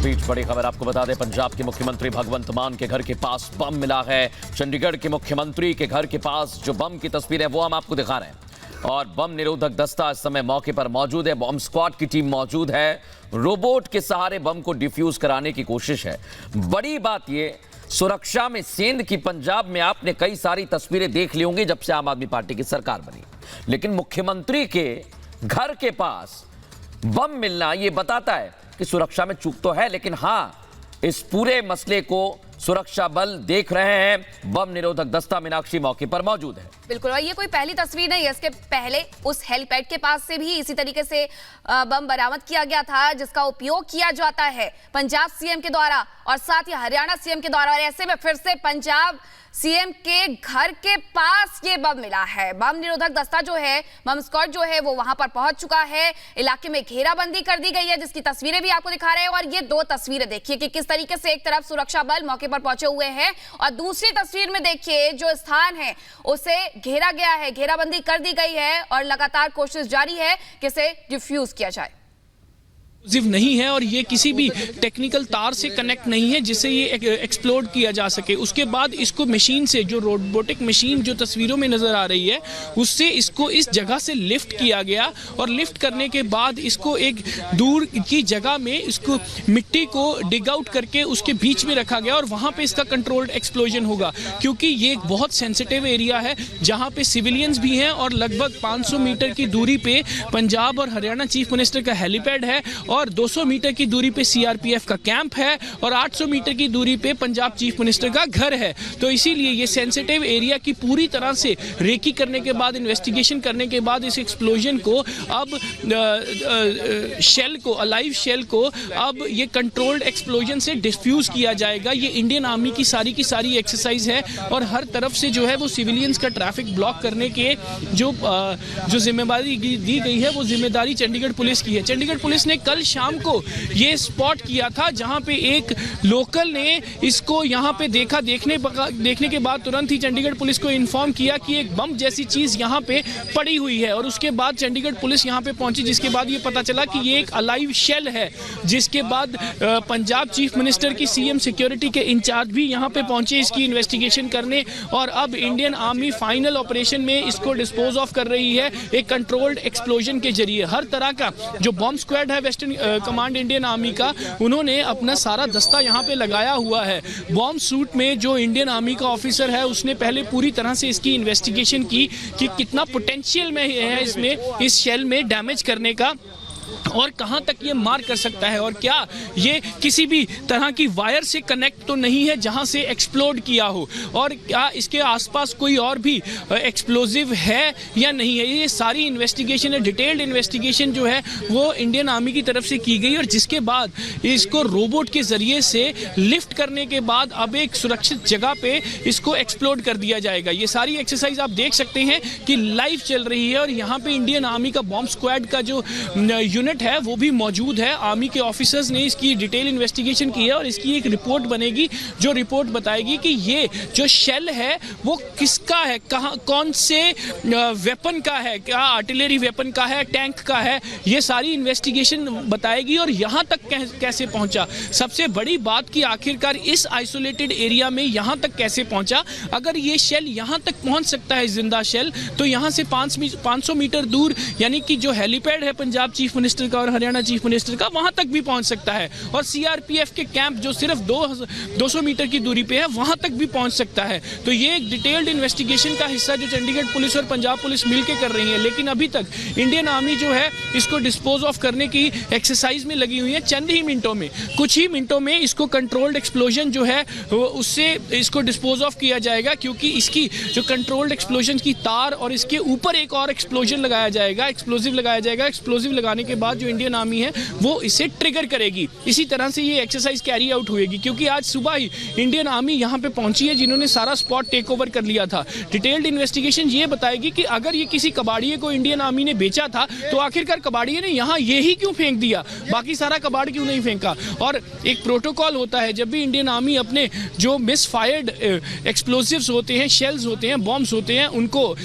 बीच बड़ी खबर आपको बता दें, पंजाब के मुख्यमंत्री भगवंत मान के घर के पास बम मिला है। चंडीगढ़ के मुख्यमंत्री के घर के पास जो बम की तस्वीर है वो हम आपको दिखा रहे हैं और बम निरोधक दस्ता इस समय मौके पर मौजूद है। बम स्क्वाड की टीम मौजूद है। रोबोट के सहारे बम को डिफ्यूज कराने की कोशिश है। बड़ी बात ये, सुरक्षा में सेंध की पंजाब में आपने कई सारी तस्वीरें देख ली होंगी जब से आम आदमी पार्टी की सरकार बनी, लेकिन मुख्यमंत्री के घर के पास बम मिलना ये बताता है कि सुरक्षा में चूक तो है, लेकिन हां, इस पूरे मसले को सुरक्षा बल देख रहे हैं। बम निरोधक दस्ता मीनाक्षी मौके पर मौजूद है। बिल्कुल, और ये कोई पहली तस्वीर नहीं है। इसके पहले उस हेलीपैड के पास से भी इसी तरीके से बम बरामद किया गया था, जिसका उपयोग किया जाता है पंजाब सीएम के द्वारा और साथ ही हरियाणा सीएम के द्वारा। और ऐसे में फिर से पंजाब सीएम के घर के पास ये बम मिला है। बम निरोधक दस्ता जो है, बम स्क्वाड जो है, वो वहां पर पहुंच चुका है। इलाके में घेराबंदी कर दी गई है, जिसकी तस्वीरें भी आपको दिखा रहे हैं। और ये दो तस्वीरें देखिए कि किस तरीके से एक तरफ सुरक्षा बल मौके पर पहुंचे हुए हैं और दूसरी तस्वीर में देखिए जो स्थान है उसे घेरा गया है, घेराबंदी कर दी गई है और लगातार कोशिश जारी है कि इसे डिफ्यूज किया जाए। नहीं है और ये किसी भी टेक्निकल तार से कनेक्ट नहीं है जिससे ये एक्सप्लोड किया जा सके। उसके बाद इसको मशीन से, जो रोबोटिक मशीन जो तस्वीरों में नजर आ रही है, उससे इसको इस जगह से लिफ्ट किया गया और लिफ्ट करने के बाद इसको एक दूर की जगह में इसको मिट्टी को डिग आउट करके उसके बीच में रखा गया और वहां पे इसका कंट्रोल्ड एक्सप्लोजन होगा, क्योंकि ये एक बहुत सेंसिटिव एरिया है जहां पे सिविलियंस भी हैं और लगभग 500 मीटर की दूरी पे पंजाब और हरियाणा चीफ मिनिस्टर का हेलीपैड है और 200 मीटर की दूरी पे सीआरपीएफ का कैंप है और 800 मीटर की दूरी पे पंजाब चीफ मिनिस्टर का घर है। तो इसीलिए ये सेंसिटिव एरिया की पूरी तरह से रेकी करने के बाद, इन्वेस्टिगेशन करने के बाद इस एक्सप्लोजन को अब शेल को, अलाइव शेल को अब ये कंट्रोल्ड एक्सप्लोजन से डिफ्यूज किया जाएगा। ये इंडियन आर्मी की सारी एक्सरसाइज है और हर तरफ से जो है वो सिविलियंस का ट्रैफिक ब्लॉक करने के जो जिम्मेदारी दी गई है वो जिम्मेदारी चंडीगढ़ पुलिस की है। चंडीगढ़ पुलिस ने कल शाम को ये स्पॉट किया था जहां पे एक लोकल ने इसको यहां पे देखने के बाद तुरंत ही चंडीगढ़ पुलिस को इन्फॉर्म किया कि एक बम जैसी चीज यहां पे पड़ी हुई है और उसके बाद चंडीगढ़ पुलिस यहां पे पहुंची, जिसके बाद ये पता चला कि ये एक अलाइव शेल है। जिसके बाद पंजाब चीफ मिनिस्टर की सीएम सिक्योरिटी के इंचार्ज भी यहां पे पहुंचे इसकी इन्वेस्टिगेशन करने और अब इंडियन आर्मी फाइनल ऑपरेशन में इसको डिस्पोज ऑफ कर रही है एक कंट्रोल्ड एक्सप्लोजन के जरिए। हर तरह का जो बम स्क्वाड है वेस्टर्न कमांड इंडियन आर्मी का, उन्होंने अपना सारा दस्ता यहाँ पे लगाया हुआ है। बॉम्ब सूट में जो इंडियन आर्मी का ऑफिसर है उसने पहले पूरी तरह से इसकी इन्वेस्टिगेशन की कि कितना पोटेंशियल में है इसमें, इस शेल में डैमेज करने का और कहां तक ये मार कर सकता है और क्या ये किसी भी तरह की वायर से कनेक्ट तो नहीं है जहां से एक्सप्लोड किया हो और क्या इसके आसपास कोई और भी एक्सप्लोजिव है या नहीं है। ये सारी इन्वेस्टिगेशन है, डिटेल्ड इन्वेस्टिगेशन जो है वो इंडियन आर्मी की तरफ से की गई और जिसके बाद इसको रोबोट के जरिए से लिफ्ट करने के बाद अब एक सुरक्षित जगह पे इसको एक्सप्लोड कर दिया जाएगा। ये सारी एक्सरसाइज आप देख सकते हैं कि लाइव चल रही है और यहाँ पे इंडियन आर्मी का बॉम्ब स्क्वाड का जो यूनिट है वो भी मौजूद है। आर्मी के ऑफिसर्स ने इसकी डिटेल इन्वेस्टिगेशन की है और इसकी एक रिपोर्ट बनेगी जो रिपोर्ट बताएगी कि ये जो शेल है वो किसका है, कहां, कौन से वेपन का है, क्या आर्टिलरी वेपन का है, टैंक का है, ये सारी इन्वेस्टिगेशन बताएगी और यहां तक कैसे पहुंचा। सबसे बड़ी बात कि आखिरकार इस आइसोलेटेड एरिया में यहां तक कैसे पहुंचा। अगर ये शेल यहां तक पहुंच सकता है, जिंदा शेल, तो यहां से 500 मीटर दूर यानी कि जो हेलीपैड है पंजाब चीफ मिनिस्टर का और हरियाणा चीफ मिनिस्टर का, वहां तक भी पहुंच सकता है और सीआरपीएफ के कैंप जो सिर्फ 200 मीटर की दूरी पे है वहां तक भी पहुंच सकता है। तो ये एक डिटेल्ड इन्वेस्टिगेशन का हिस्सा जो चंडीगढ़ पुलिस और पंजाब पुलिस मिलकर कर रही है, लेकिन अभी तक इंडियन आर्मी जो है इसको डिस्पोज ऑफ करने की एक्सरसाइज में लगी हुई है। चंद ही मिनटों में, कुछ ही मिनटों में इसको कंट्रोल्ड एक्सप्लोजन जो है उससे इसको डिस्पोज ऑफ किया जाएगा, क्योंकि इसकी जो कंट्रोल्ड एक्सप्लोजन की तार और इसके ऊपर एक और एक्सप्लोजन लगाया जाएगा, एक्सप्लोजिव लगाया जाएगा। एक्सप्लोजिव लगाने के बाद जो इंडियन आर्मी है वो इसे ट्रिगर करेगी। इसी तरह से ये एक्सरसाइज कैरी आउट होएगी, क्योंकि आज सुबह ही इंडियन आर्मी यहां पे पहुंची है जिन्होंने सारा स्पॉट टेक ओवर कर लिया था। डिटेल्ड इन्वेस्टिगेशन ये बताएगी कि अगर ये किसी कबाड़िए को इंडियन आर्मी ने बेचा था तो आखिरकार कबाड़िए ने यहां ये ही क्यों फेंक दिया, बाकी सारा कबाड़ क्यों नहीं फेंका। और एक प्रोटोकॉल होता है जब भी इंडियन आर्मी अपने जो मिस फायर्ड एक्सप्लोजिव्स होते हैं, शेल्स होते हैं, बॉम्ब्स होते हैं, उनको